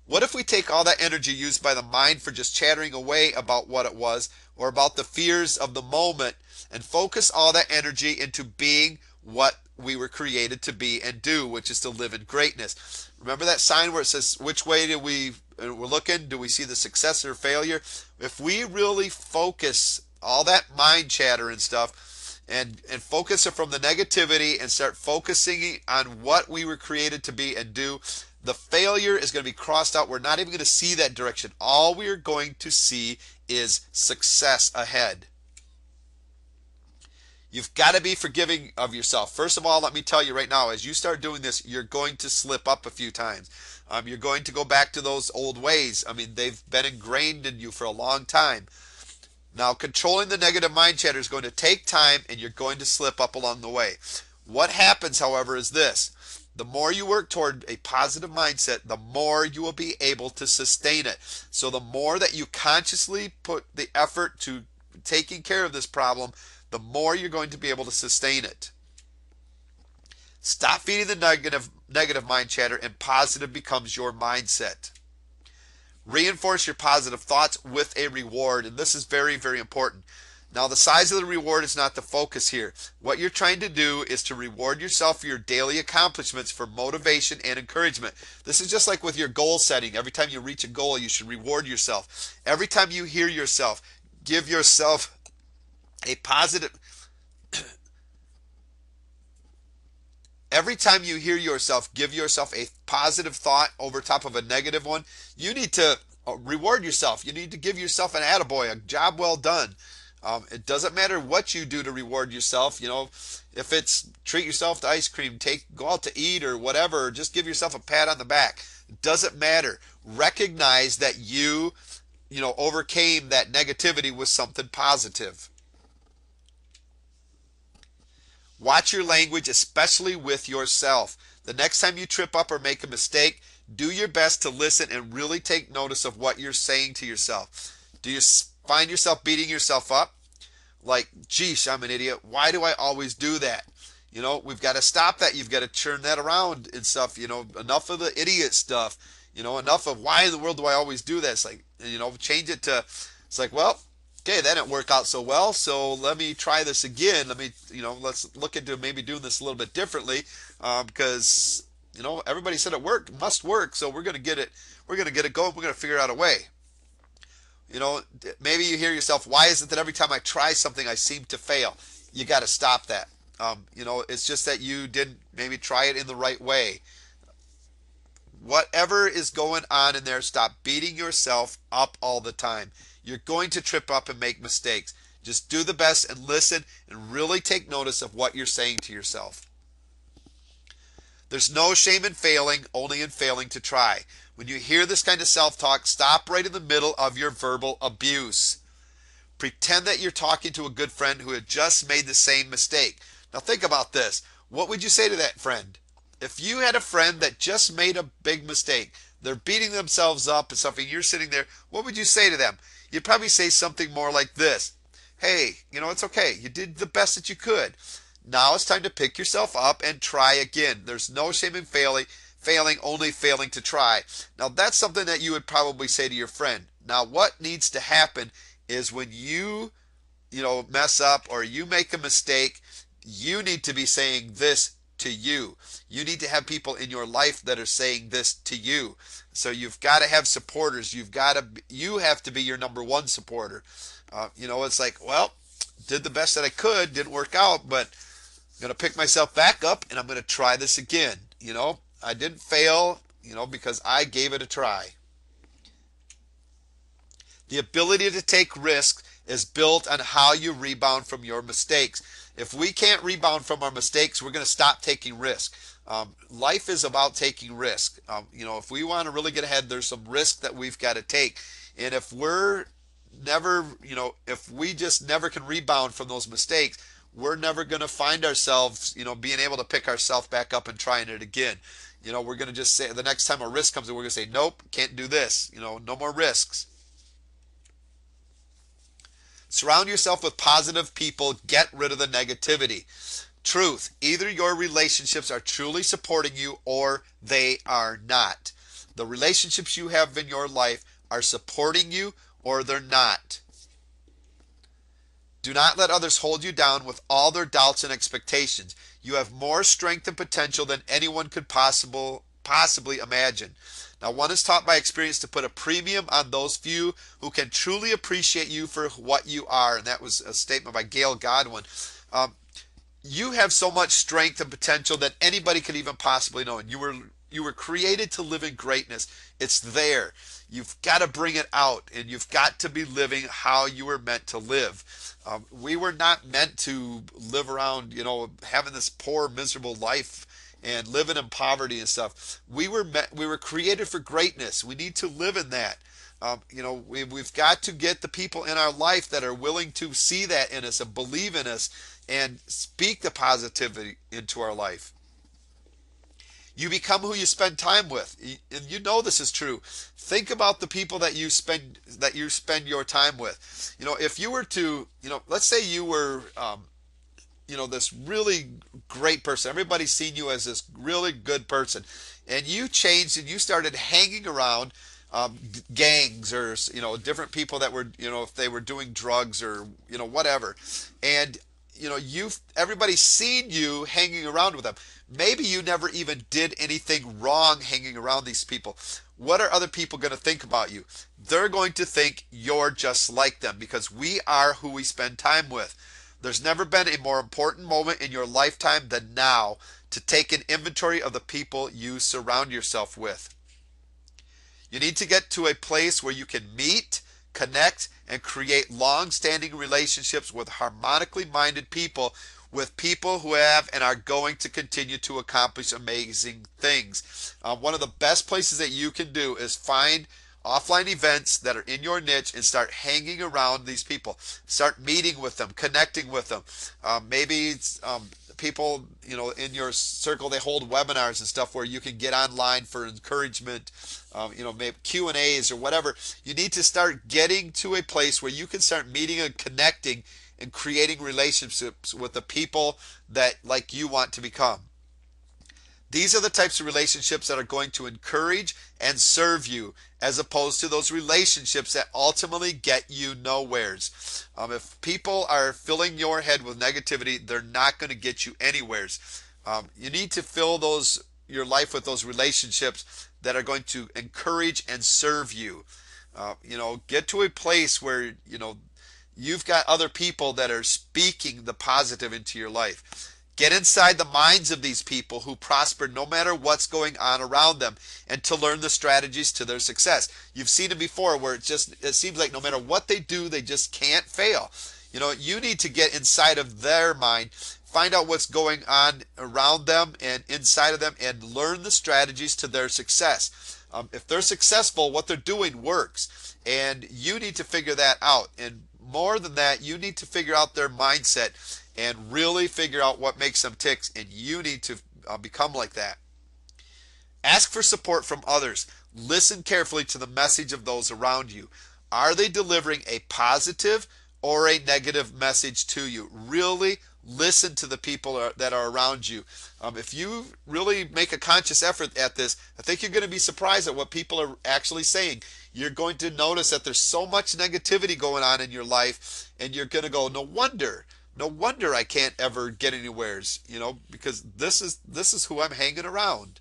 [SPEAKER 1] What if we take all that energy used by the mind for just chattering away about what it was or about the fears of the moment and focus all that energy into being what we were created to be and do, which is to live in greatness? Remember that sign where it says, which way do we're looking? Do we see the success or failure? If we really focus all that mind chatter and stuff and focus it from the negativity and start focusing on what we were created to be and do, the failure is going to be crossed out. We're not even going to see that direction. All we are going to see is success ahead. You've got to be forgiving of yourself. First of all, let me tell you right now, as you start doing this, you're going to slip up a few times. You're going to go back to those old ways. I mean, they've been ingrained in you for a long time. Now, controlling the negative mind chatter is going to take time, and you're going to slip up along the way. What happens, however, is this. The more you work toward a positive mindset, the more you will be able to sustain it. So the more that you consciously put the effort to taking care of this problem, the more you're going to be able to sustain it. Stop feeding the negative mind chatter, and positive becomes your mindset. Reinforce your positive thoughts with a reward, and this is very, very important. Now, the size of the reward is not the focus here. What you're trying to do is to reward yourself for your daily accomplishments for motivation and encouragement. This is just like with your goal setting. Every time you reach a goal, you should reward yourself. Every time you hear yourself, give yourself a positive. Every time you hear yourself, give yourself a positive thought over top of a negative one. You need to reward yourself. You need to give yourself an attaboy, a job well done. It doesn't matter what you do to reward yourself. If it's treat yourself to ice cream, go out to eat or whatever, just give yourself a pat on the back. It doesn't matter. Recognize that you overcame that negativity with something positive. Watch your language, especially with yourself. The next time you trip up or make a mistake, do your best to listen and really take notice of what you're saying to yourself. Do you find yourself beating yourself up? Like, geesh, I'm an idiot. Why do I always do that? We've got to stop that. You've got to turn that around and stuff. Enough of the idiot stuff. Enough of why in the world do I always do that? It's like, change it to, it's like, well, okay, that didn't work out so well, so let me try this again. Let's look into maybe doing this a little bit differently, because, everybody said it worked, must work, so we're going to get it going, we're going to figure out a way. Maybe you hear yourself, why is it that every time I try something, I seem to fail? You got to stop that. It's just that you didn't maybe try it in the right way. Whatever is going on in there, stop beating yourself up all the time. You're going to trip up and make mistakes. Just do the best and listen and really take notice of what you're saying to yourself. There's no shame in failing, only in failing to try. When you hear this kind of self-talk, stop right in the middle of your verbal abuse. Pretend that you're talking to a good friend who had just made the same mistake. Now think about this. What would you say to that friend? If you had a friend that just made a big mistake, they're beating themselves up and something, you're sitting there, what would you say to them? You'd probably say something more like this. Hey, it's okay. You did the best that you could. Now it's time to pick yourself up and try again. There's no shame in failing, only failing to try. Now that's something that you would probably say to your friend. Now what needs to happen is when you mess up or you make a mistake, you need to be saying this to you. You need to have people in your life that are saying this to you. So you've got to have supporters. You have to be your number one supporter. It's like, well, did the best that I could, didn't work out, but I'm going to pick myself back up and I'm going to try this again. I didn't fail, because I gave it a try. The ability to take risks is built on how you rebound from your mistakes. If we can't rebound from our mistakes, we're going to stop taking risks. Life is about taking risk. If we want to really get ahead, there's some risk that we've got to take. And if if we just never can rebound from those mistakes, we're never going to find ourselves, being able to pick ourselves back up and trying it again. We're going to just say, the next time a risk comes in, we're going to say, nope, can't do this. No more risks. Surround yourself with positive people. Get rid of the negativity. Truth. Either your relationships are truly supporting you or they are not. The relationships you have in your life are supporting you or they're not. Do not let others hold you down with all their doubts and expectations. You have more strength and potential than anyone could possibly imagine. Now, one is taught by experience to put a premium on those few who can truly appreciate you for what you are. And that was a statement by Gail Godwin. Um, you have so much strength and potential that anybody could even possibly know. And you were created to live in greatness. It's there. You've got to bring it out, and you've got to be living how you were meant to live. We were not meant to live around, having this poor, miserable life and living in poverty and stuff. We were created for greatness. We need to live in that. We've got to get the people in our life that are willing to see that in us and believe in us and speak the positivity into our life. You become who you spend time with, and you know this is true. Think about the people that you spend your time with. If you were to, let's say you were, this really great person. Everybody's seen you as this really good person, and you changed and you started hanging around gangs or different people that were if they were doing drugs or whatever, and everybody's seen you hanging around with them. Maybe you never even did anything wrong hanging around these people. What are other people going to think about you? They're going to think you're just like them because we are who we spend time with. There's never been a more important moment in your lifetime than now to take an inventory of the people you surround yourself with. You need to get to a place where you can meet, connect, and create long-standing relationships with harmonically minded people, with people who have and are going to continue to accomplish amazing things. One of the best places that you can do is find offline events that are in your niche and start hanging around these people. Start meeting with them, connecting with them. Maybe people, in your circle, they hold webinars and stuff where you can get online for encouragement, maybe Q&As or whatever. You need to start getting to a place where you can start meeting and connecting and creating relationships with the people that like you want to become. These are the types of relationships that are going to encourage and serve you, as opposed to those relationships that ultimately get you nowheres. If people are filling your head with negativity, they're not going to get you anywheres. You need to fill your life with those relationships that are going to encourage and serve you. Get to a place where you've got other people that are speaking the positive into your life. Get inside the minds of these people who prosper no matter what's going on around them, and to learn the strategies to their success. You've seen it before where it seems like no matter what they do, they just can't fail. You need to get inside of their mind, find out what's going on around them and inside of them, and learn the strategies to their success. If they're successful, what they're doing works, and you need to figure that out. And more than that, you need to figure out their mindset and really figure out what makes them tick, and you need to become like that. Ask for support from others. Listen carefully to the message of those around you. Are they delivering a positive or a negative message to you? Really listen to the people that are around you. If you really make a conscious effort at this, I think you're going to be surprised at what people are actually saying. You're going to notice that there's so much negativity going on in your life, and you're going to go, no wonder I can't ever get anywheres, because this is who I'm hanging around.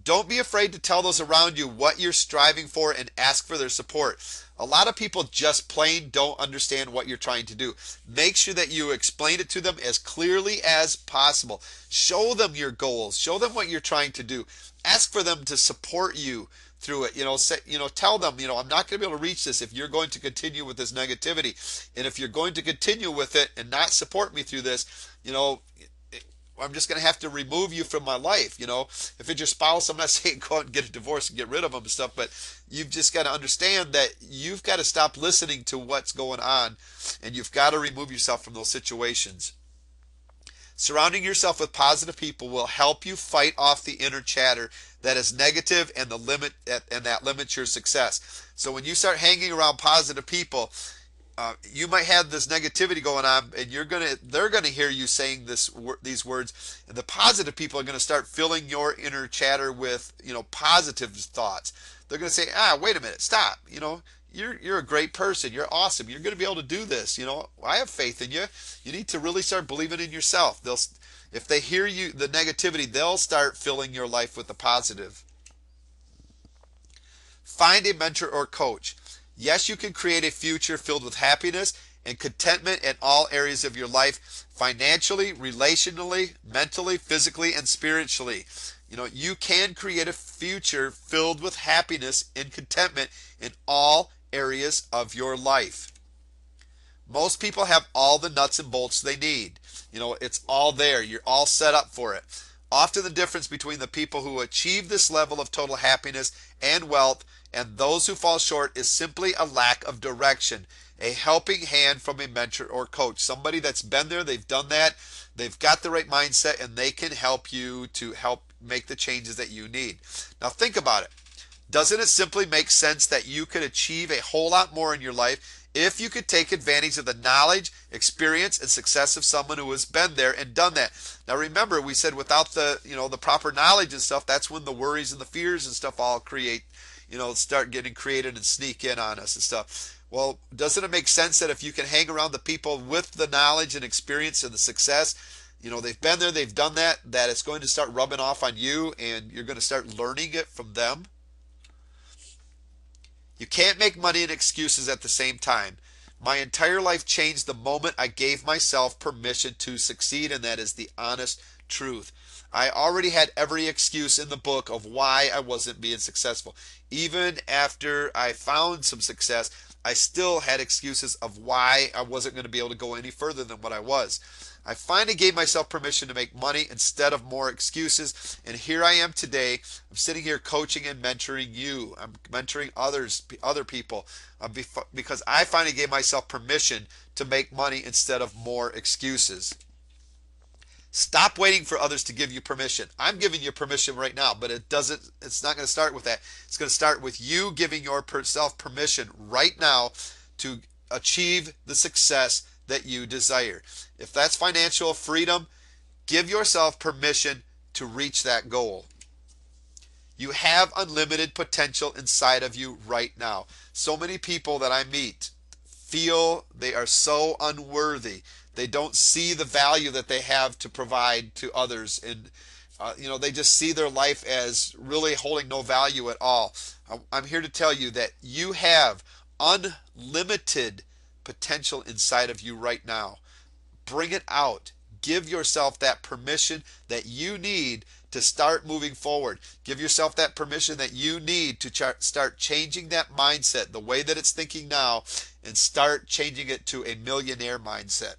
[SPEAKER 1] Don't be afraid to tell those around you what you're striving for and ask for their support. A lot of people just plain don't understand what you're trying to do. Make sure that you explain it to them as clearly as possible. Show them your goals. Show them what you're trying to do. Ask for them to support you through it. Tell them, I'm not going to be able to reach this if you're going to continue with this negativity. And if you're going to continue with it and not support me through this, I'm just going to have to remove you from my life. If it's your spouse, I'm not saying go out and get a divorce and get rid of them and stuff, but you've just got to understand that you've got to stop listening to what's going on, and you've got to remove yourself from those situations. Surrounding yourself with positive people will help you fight off the inner chatter that is negative and that limits your success. So when you start hanging around positive people, you might have this negativity going on, and they're gonna hear you saying these words, and the positive people are gonna start filling your inner chatter with positive thoughts. They're gonna say, wait a minute, stop. You're a great person. You're awesome. You're gonna be able to do this. I have faith in you. You need to really start believing in yourself. If they hear you the negativity, they'll start filling your life with the positive. Find a mentor or coach. Yes, you can create a future filled with happiness and contentment in all areas of your life, financially, relationally, mentally, physically, and spiritually. You can create a future filled with happiness and contentment in all areas of your life. Most people have all the nuts and bolts they need. It's all there. You're all set up for it. Often the difference between the people who achieve this level of total happiness and wealth and those who fall short is simply a lack of direction, a helping hand from a mentor or coach, somebody that's been there, they've done that, they've got the right mindset, and they can help you to help make the changes that you need. Now think about it. Doesn't it simply make sense that you could achieve a whole lot more in your life if you could take advantage of the knowledge, experience, and success of someone who has been there and done that? Now remember, we said without the proper knowledge and stuff, that's when the worries and the fears and stuff all start getting created and sneak in on us and stuff. Well, doesn't it make sense that if you can hang around the people with the knowledge and experience and the success, they've been there, they've done that it's going to start rubbing off on you and you're going to start learning it from them? You can't make money and excuses at the same time. My entire life changed the moment I gave myself permission to succeed, and that is the honest truth. I already had every excuse in the book of why I wasn't being successful. Even after I found some success, I still had excuses of why I wasn't going to be able to go any further than what I was. I finally gave myself permission to make money instead of more excuses, and here I am today. I'm sitting here coaching and mentoring you. I'm mentoring other people, because I finally gave myself permission to make money instead of more excuses. Stop waiting for others to give you permission. I'm giving you permission right now, but it's not going to start with that. It's going to start with you giving yourself permission right now to achieve the success that you desire. If that's financial freedom, give yourself permission to reach that goal. You have unlimited potential inside of you right now. So many people that I meet feel they are so unworthy. They don't see the value that they have to provide to others, and they just see their life as really holding no value at all. I'm here to tell you that you have unlimited potential inside of you right now. Bring it out. Give yourself that permission that you need to start moving forward. Give yourself that permission that you need to start changing that mindset, the way that it's thinking now, and start changing it to a millionaire mindset.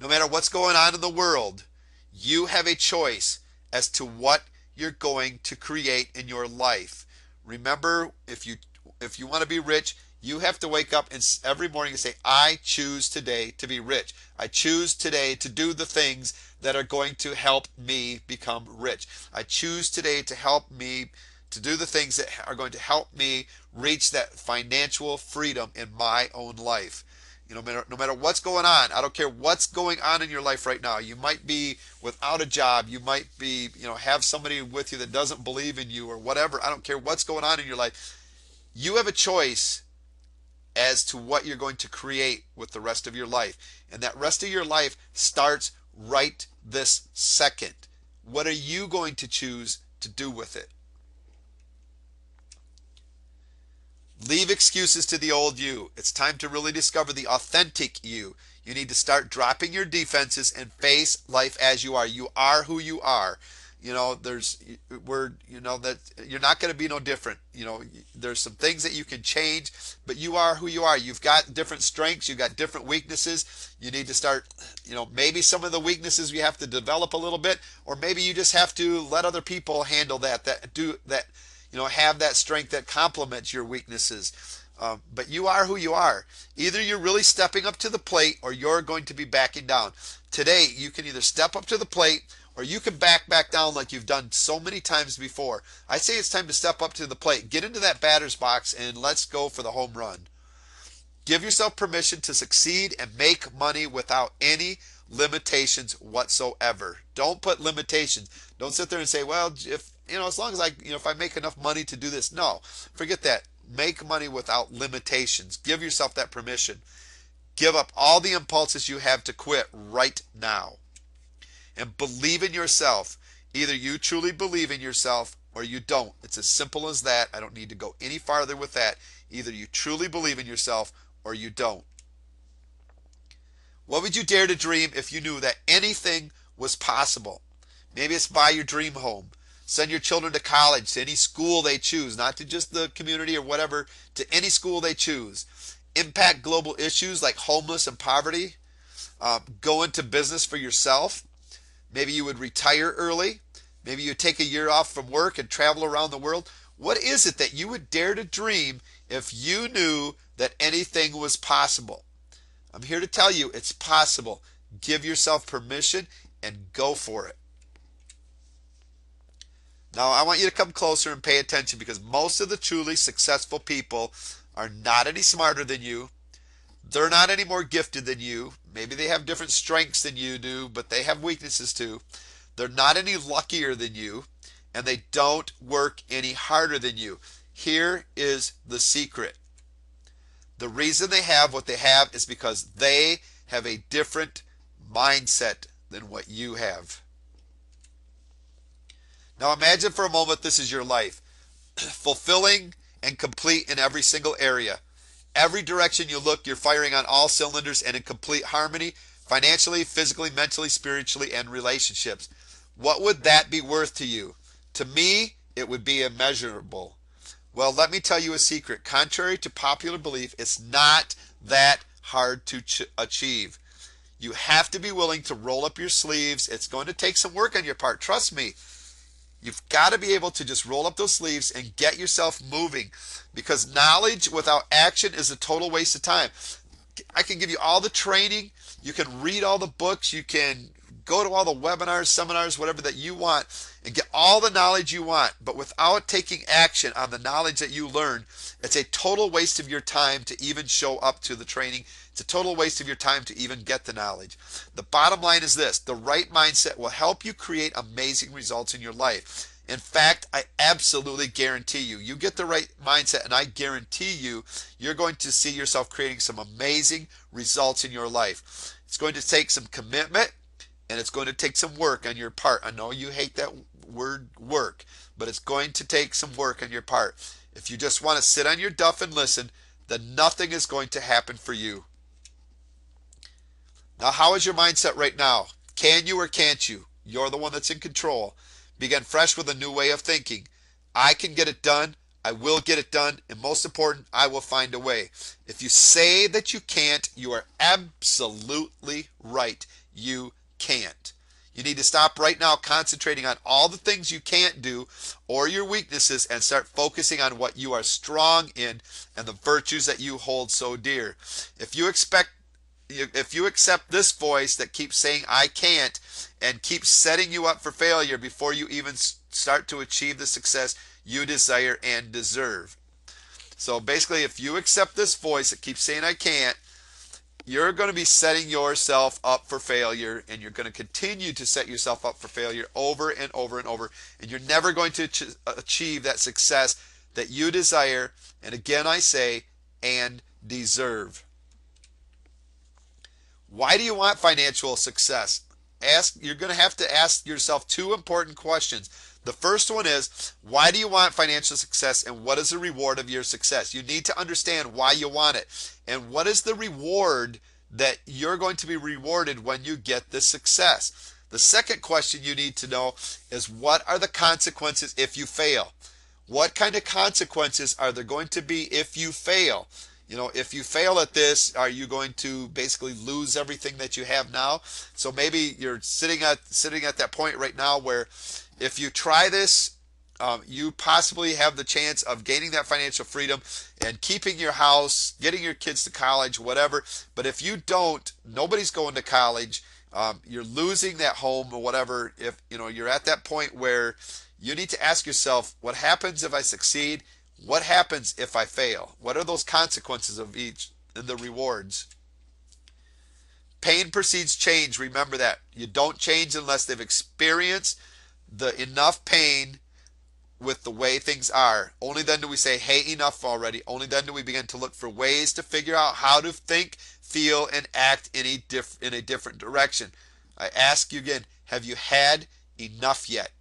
[SPEAKER 1] No matter what's going on in the world, you have a choice as to what you're going to create in your life. Remember, if you want to be rich, you have to wake up every morning and say, I choose today to be rich. I choose today to do the things that are going to help me become rich. I choose today to do the things that are going to help me reach that financial freedom in my own life. No matter what's going on, I don't care what's going on in your life right now. You might be without a job. You might be, have somebody with you that doesn't believe in you or whatever. I don't care what's going on in your life. You have a choice as to what you're going to create with the rest of your life. And that rest of your life starts right this second. What are you going to choose to do with it? Leave excuses to the old you. It's time to really discover the authentic you. You need to start dropping your defenses and face life as you are. You are who you are. That you're not going to be no different. There's some things that you can change, but you are who you are. You've got different strengths. You've got different weaknesses. You need to start, maybe some of the weaknesses you have to develop a little bit, or maybe you just have to let other people handle have that strength that complements your weaknesses. But you are who you are. Either you're really stepping up to the plate or you're going to be backing down. Today, you can either step up to the plate or you can back down like you've done so many times before. I say it's time to step up to the plate. Get into that batter's box and let's go for the home run. Give yourself permission to succeed and make money without any limitations whatsoever. Don't put limitations. Don't sit there and say, well, if as long as if I make enough money to do this. No, forget that. Make money without limitations. Give yourself that permission. Give up all the impulses you have to quit right now. And believe in yourself. Either you truly believe in yourself or you don't. It's as simple as that. I don't need to go any farther with that. Either you truly believe in yourself or you don't. What would you dare to dream if you knew that anything was possible? Maybe it's buy your dream home. Send your children to college, to any school they choose, not to just the community or whatever, to any school they choose. Impact global issues like homeless and poverty. Go into business for yourself. Maybe you would retire early. Maybe you take a year off from work and travel around the world. What is it that you would dare to dream if you knew that anything was possible? I'm here to tell you it's possible. Give yourself permission and go for it. Now, I want you to come closer and pay attention because most of the truly successful people are not any smarter than you. They're not any more gifted than you. Maybe they have different strengths than you do, but they have weaknesses too. They're not any luckier than you, and they don't work any harder than you. Here is the secret. The reason they have what they have is because they have a different mindset than what you have. Now imagine for a moment this is your life, fulfilling and complete in every single area. Every direction you look, you're firing on all cylinders and in complete harmony, financially, physically, mentally, spiritually, and relationships. What would that be worth to you? To me, it would be immeasurable. Well, let me tell you a secret. Contrary to popular belief, it's not that hard to achieve. You have to be willing to roll up your sleeves. It's going to take some work on your part. Trust me. You've got to be able to just roll up those sleeves and get yourself moving, because knowledge without action is a total waste of time. I can give you all the training. You can read all the books. You can go to all the webinars, seminars, whatever that you want, and get all the knowledge you want. But without taking action on the knowledge that you learn, it's a total waste of your time to even show up to the training. It's a total waste of your time to even get the knowledge. The bottom line is this: the right mindset will help you create amazing results in your life. In fact, I absolutely guarantee you, you get the right mindset, and I guarantee you, you're going to see yourself creating some amazing results in your life. It's going to take some commitment, and it's going to take some work on your part. I know you hate that word work, but it's going to take some work on your part. If you just want to sit on your duff and listen, then nothing is going to happen for you. Now, how is your mindset right now? Can you or can't you? You're the one that's in control. Begin fresh with a new way of thinking. I can get it done. I will get it done. And most important, I will find a way. If you say that you can't, you are absolutely right. You can't. You need to stop right now concentrating on all the things you can't do or your weaknesses and start focusing on what you are strong in and the virtues that you hold so dear. If you accept this voice that keeps saying I can't and keeps setting you up for failure before you even start to achieve the success you desire and deserve. So basically, if you accept this voice that keeps saying I can't, you're going to be setting yourself up for failure, and you're going to continue to set yourself up for failure over and over and over, and you're never going to achieve that success that you desire, and again I say, and deserve. Why do you want financial success? You're going to have to ask yourself two important questions. The first one is, why do you want financial success, and what is the reward of your success? You need to understand why you want it, and what is the reward that you're going to be rewarded when you get this success. The second question you need to know is, what are the consequences if you fail? What kind of consequences are there going to be if you fail? If you fail at this, are you going to basically lose everything that you have now? So maybe you're sitting at that point right now where if you try this you possibly have the chance of gaining that financial freedom and keeping your house, getting your kids to college, whatever. But if you don't, nobody's going to college. You're losing that home or whatever. If you're at that point where you need to ask yourself, what happens if I succeed? What happens if I fail? What are those consequences of each and the rewards? Pain precedes change. Remember that. You don't change unless they've experienced the enough pain with the way things are. Only then do we say, hey, enough already. Only then do we begin to look for ways to figure out how to think, feel, and act in a different direction. I ask you again, have you had enough yet?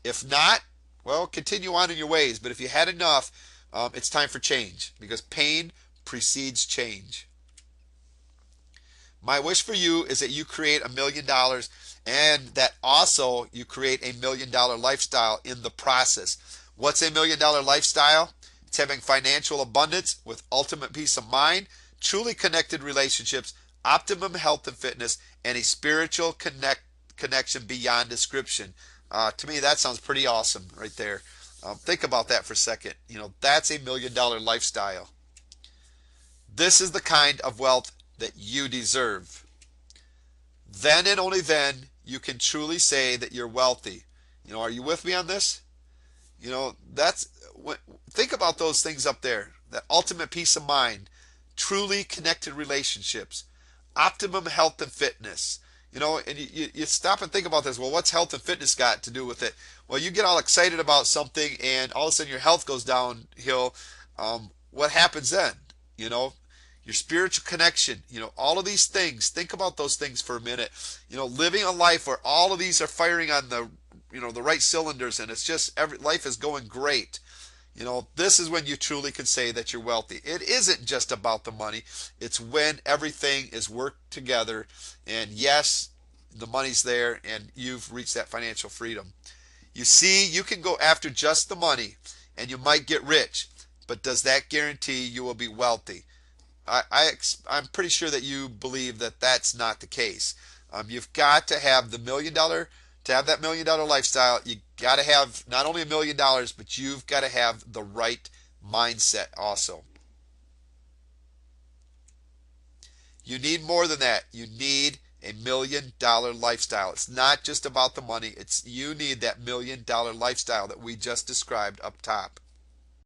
[SPEAKER 1] If not, well, continue on in your ways. But if you had enough, it's time for change because pain precedes change. My wish for you is that you create $1 million and that also you create $1 million lifestyle in the process. What's $1 million lifestyle? It's having financial abundance with ultimate peace of mind, truly connected relationships, optimum health and fitness, and a spiritual connection beyond description. To me, that sounds pretty awesome right there. Think about that for a second. That's $1 million lifestyle. This is the kind of wealth that you deserve. Then and only then you can truly say that you're wealthy. Are you with me on this? That's think about those things up there. That ultimate peace of mind, truly connected relationships, optimum health and fitness. And you stop and think about this. Well, what's health and fitness got to do with it? Well, you get all excited about something and all of a sudden your health goes downhill. What happens then? Your spiritual connection, all of these things. Think about those things for a minute. Living a life where all of these are firing on the right cylinders and it's just life is going great. This is when you truly can say that you're wealthy. It isn't just about the money. It's when everything is worked together and yes, the money's there and you've reached that financial freedom. You see, you can go after just the money and you might get rich, but does that guarantee you will be wealthy? I'm pretty sure that you believe that that's not the case. You've got to have the to have that $1 million lifestyle. You got to have not only $1 million, but you've got to have the right mindset also. You need more than that. You need $1 million lifestyle. It's not just about the money. You need that $1 million lifestyle that we just described up top.